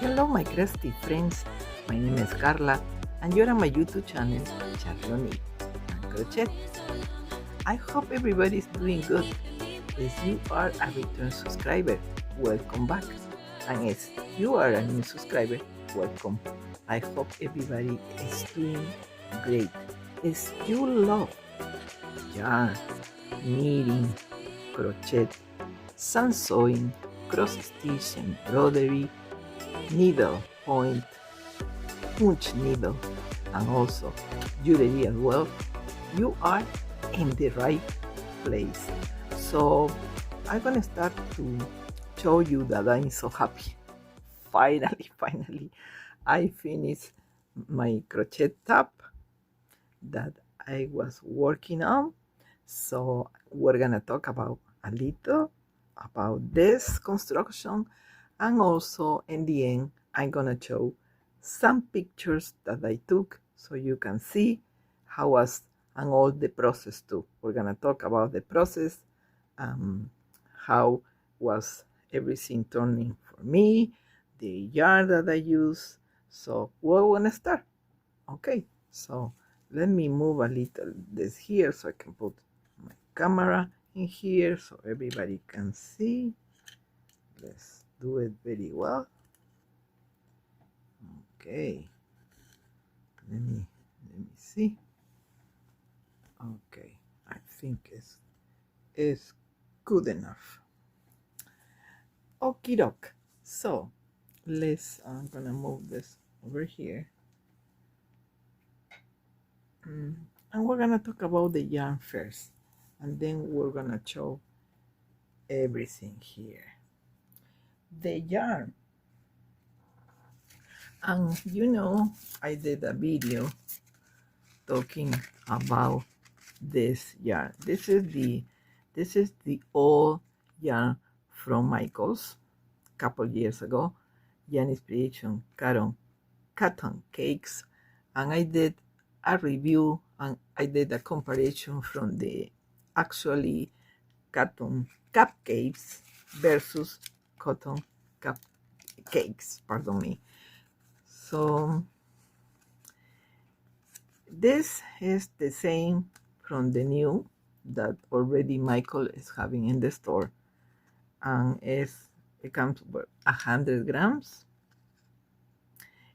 Hello my crafty friends, my name is Carla and you're on my YouTube channel, Yarnspiration and Crochet. I hope everybody's doing good. If you are a return subscriber, welcome back. And if you are a new subscriber, welcome. I hope everybody is doing great. If you love yarn, knitting, crochet, sun sewing, cross stitch, embroidery, needle point, punch needle, and also jewelry as well, you are in the right place. So I'm gonna start to show you that I'm so happy. Finally I finished my crochet top that I was working on. So we're gonna talk about a little about this construction, and also in the end I'm gonna show some pictures that I took so you can see how was and all the process too. We're gonna talk about the process, how was everything turning for me, the yarn that I use. So we're gonna start. Okay, so let me move a little this here so I can put my camera in here so everybody can see. Let's do it very well. Okay, let me see. Okay, I think it's good enough. Okie doke. So I'm gonna move this over here, and we're gonna talk about the yarn first, and then we're gonna show everything here. The yarn, and you know, I did a video talking about this yarn. This is the old yarn from Michael's a couple years ago, Yarnspiration Caron Cotton Cakes, and I did a review and I did a comparison from the actually Cotton Cupcakes versus Cotton Cupcakes, pardon me. So this is the same from the new that already Michael is having in the store, and it comes with 100 grams.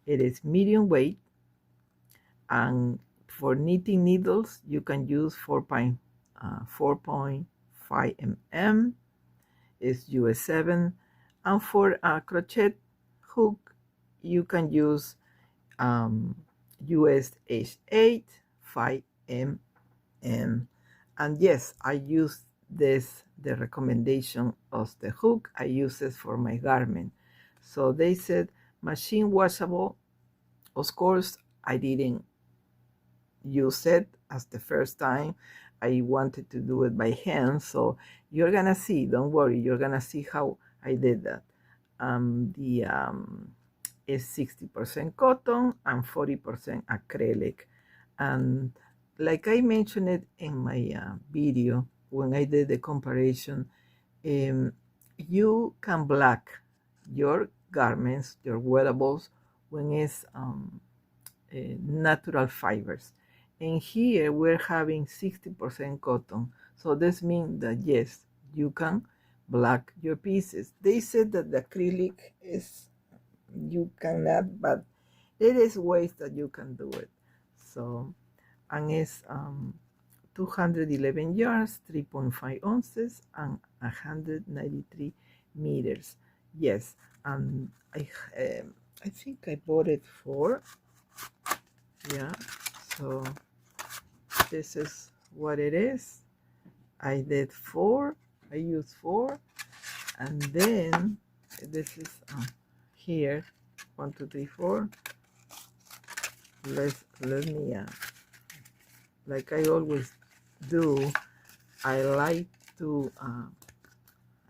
It is medium weight, and for knitting needles you can use 4.5 mm. It's US 7, and for a crochet hook you can use US H8 5 mm. And yes, I use the recommendation of the hook. I use it for my garment. So they said machine washable. Of course I didn't use it as the first time. I wanted to do it by hand, so you're gonna see, don't worry, you're gonna see how I did that. Is 60% cotton and 40% acrylic, and like I mentioned it in my video when I did the comparison, you can black your garments, your wearables, when it's natural fibers. And here we're having 60% cotton, so this means that yes, you can black your pieces. They said that the acrylic is, you cannot, but there is ways that you can do it. So, and it's 211 yards, 3.5 ounces, and 193 meters. Yes, and I think I bought it for, yeah, so this is what it is. I did 4, I used 4, and then this is here 1 2 3 4. Let me like I always do, I like to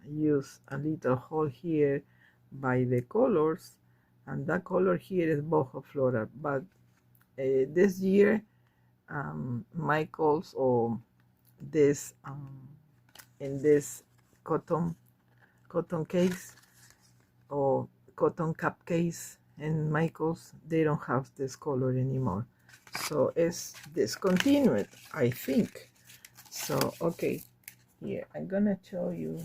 use a little hole here by the colors, and that color here is boho floral, but this year Michael's or this in this cotton cakes or Cotton Cupcakes and Michaels, they don't have this color anymore, so it's discontinued, I think. So okay, here I'm gonna show you.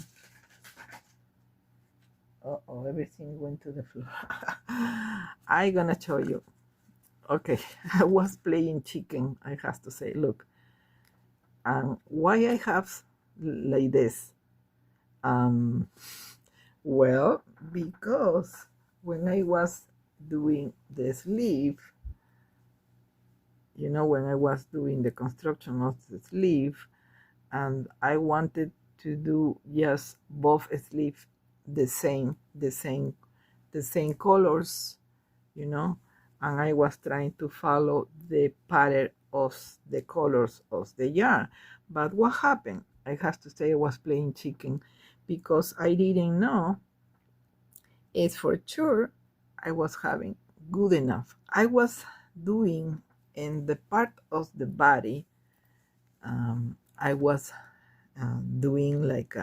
Uh-oh, everything went to the floor. I'm gonna show you. Okay, I was playing chicken, I have to say. Look, and why I have like this? Well, because when I was doing the sleeve, you know, when I was doing the construction of the sleeve, and I wanted to do just both sleeves the same colors, you know, and I was trying to follow the pattern of the colors of the yarn. But what happened? I have to say I was playing chicken because I didn't know it's for sure I was having good enough. I was doing in the part of the body, I was doing like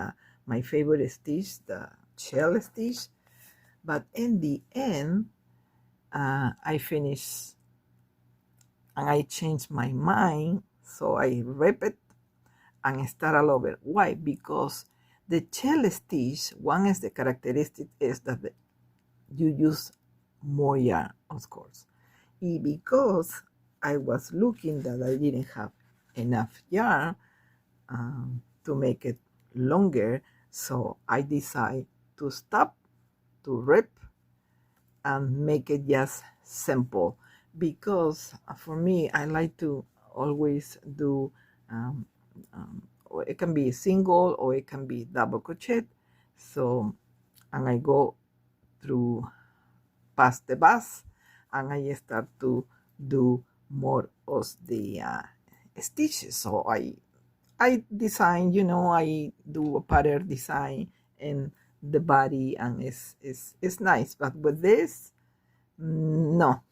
my favorite stitch, the shell stitch, but in the end I finished and I changed my mind, so I rip it and start all over. Why? Because the shell stitch, one of the characteristics is that you use more yarn, of course. Because I was looking that I didn't have enough yarn to make it longer, so I decided to stop, to rip, and make it just simple. Because for me, I like to always do it can be single or it can be double crochet. So, and I go through past the bus and I start to do more of the stitches. So I design, you know, I do a pattern design in the body, and it's nice. But with this, no,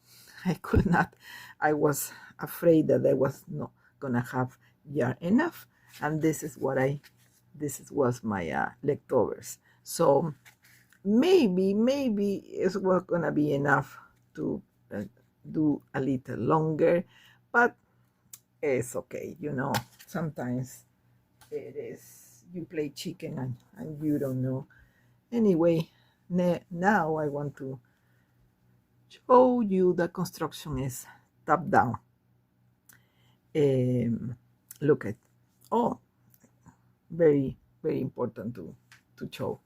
I could not. I was afraid that I was not gonna have yarn enough, and this was my leftovers. So maybe it was gonna be enough to do a little longer, but it's okay, you know. Sometimes it is, you play chicken and you don't know. Anyway, now I want to show you the construction is top down. Look at, oh, very important to show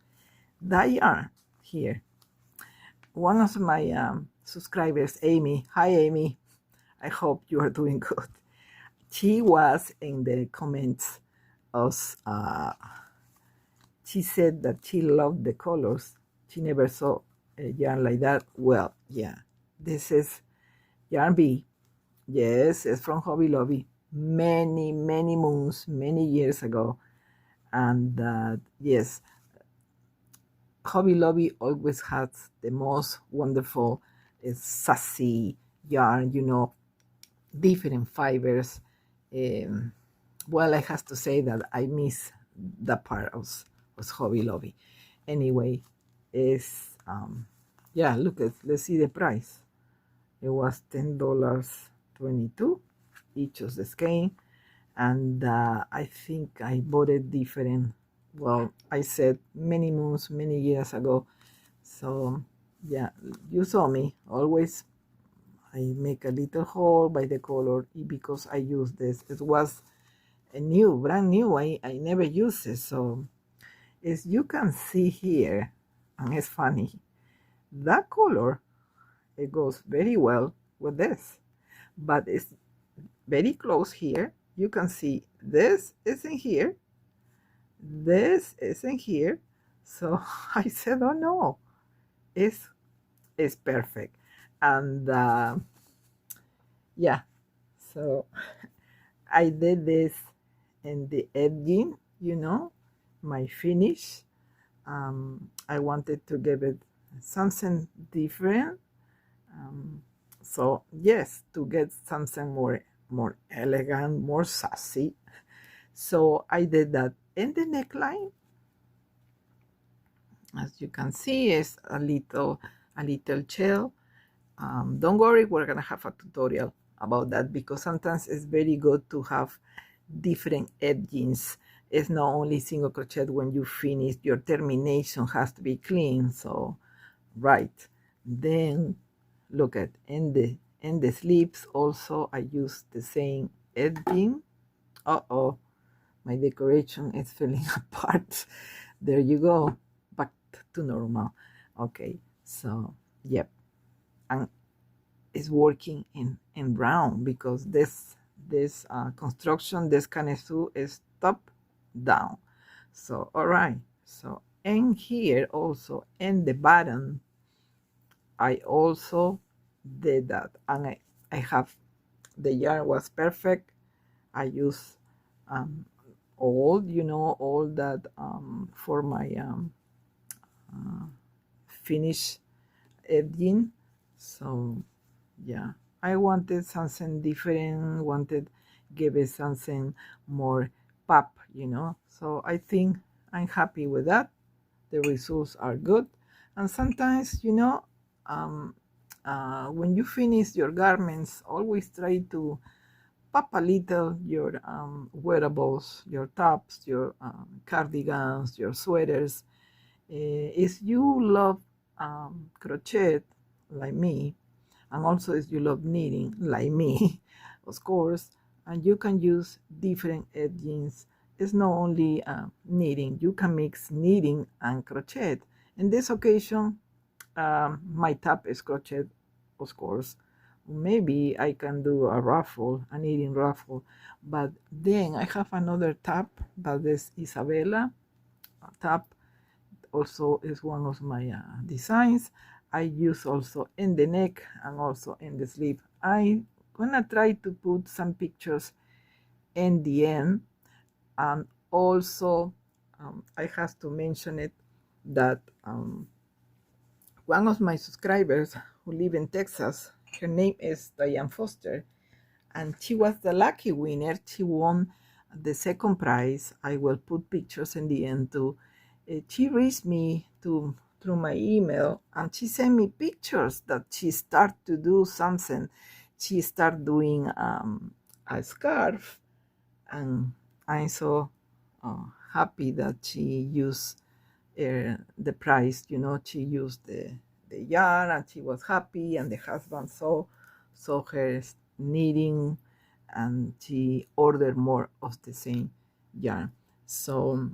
that yarn here. One of my subscribers, Amy, hi Amy, I hope you are doing good. She was in the comments of she said that she loved the colors. She never saw a yarn like that. Well, yeah, this is Yarn B. Yes, it's from Hobby Lobby. Many moons, many years ago. And yes, Hobby Lobby always has the most wonderful, sassy yarn, you know, different fibers. Well, I have to say that I miss that part of Hobby Lobby. Anyway, it's yeah, look at, let's see the price. It was $10.22 each of the skein, and I think I bought it different. Well, I said many moons, many years ago. So yeah, you saw me always. I make a little hole by the color because I use this. It was a new, brand new. I never used it. So as you can see here, and it's funny, that color, it goes very well with this, but it's very close here. You can see this isn't here, this isn't here. So I said, oh no, it's perfect. And yeah, so I did this in the edging, you know, my finish. I wanted to give it something different. So yes, to get something more elegant, more sassy. So I did that in the neckline. As you can see, it's a little a little shell. Don't worry, we're gonna have a tutorial about that, because sometimes it's very good to have different edgings. It's not only single crochet when you finish, your termination has to be clean. So right, then look at in the sleeves also I use the same edging. Uh-oh, my decoration is falling apart. There you go, back to normal. Okay, so yep, and it's working in brown, because this construction, this canessou is top down. So all right, so and here also in the bottom I also did that, and I have, the yarn was perfect. I use all, you know, all that for my finish edging. So yeah, I wanted something different, wanted give it something more pop, you know. So I think I'm happy with that. The results are good. And sometimes, you know, when you finish your garments, always try to pop a little your wearables, your tops, your cardigans, your sweaters. If you love crochet like me, and also if you love knitting like me, of course, and you can use different edgings. It's not only knitting, you can mix knitting and crochet. In this occasion, my top is crochet, of course. Maybe I can do a ruffle, a knitting ruffle, but then I have another top that is Isabella top, also is one of my designs. I use also in the neck and also in the sleeve. I'm gonna try to put some pictures in the end. And also I have to mention it that one of my subscribers who live in Texas, her name is Diane Foster, and she was the lucky winner. She won the second prize. I will put pictures in the end too. She reached me through my email, and she sent me pictures that she started to do something. She started doing a scarf, and I'm so happy that she used the price. You know, she used the yarn, and she was happy, and the husband saw her knitting, and she ordered more of the same yarn. So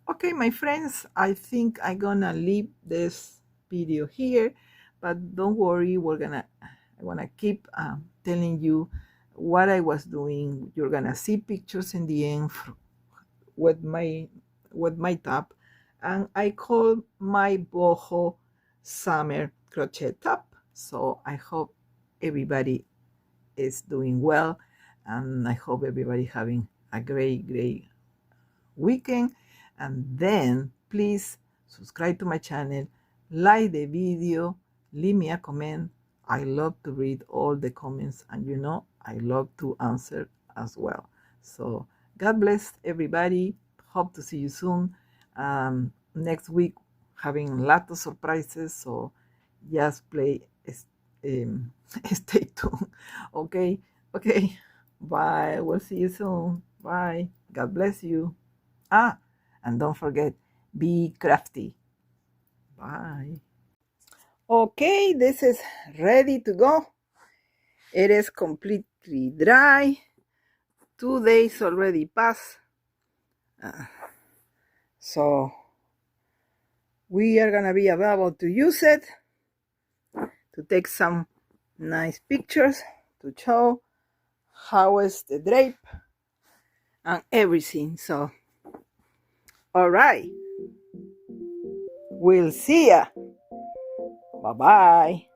okay, my friends, I think I'm gonna leave this video here, but don't worry, I wanna keep telling you what I was doing. You're gonna see pictures in the end with my top, and I call my boho summer crochet top. So I hope everybody is doing well, and I hope everybody having a great weekend. And then please subscribe to my channel, like the video, leave me a comment. I love to read all the comments, and you know I love to answer as well. So God bless everybody. Hope to see you soon. Next week having a lot of surprises, so just stay tuned. Okay, bye. We'll see you soon. Bye. God bless you. And don't forget, be crafty. Bye. Okay, this is ready to go. It is completely dry. 2 days already passed. So we are gonna be able to use it to take some nice pictures to show how is the drape and everything. So all right, we'll see ya. Bye bye.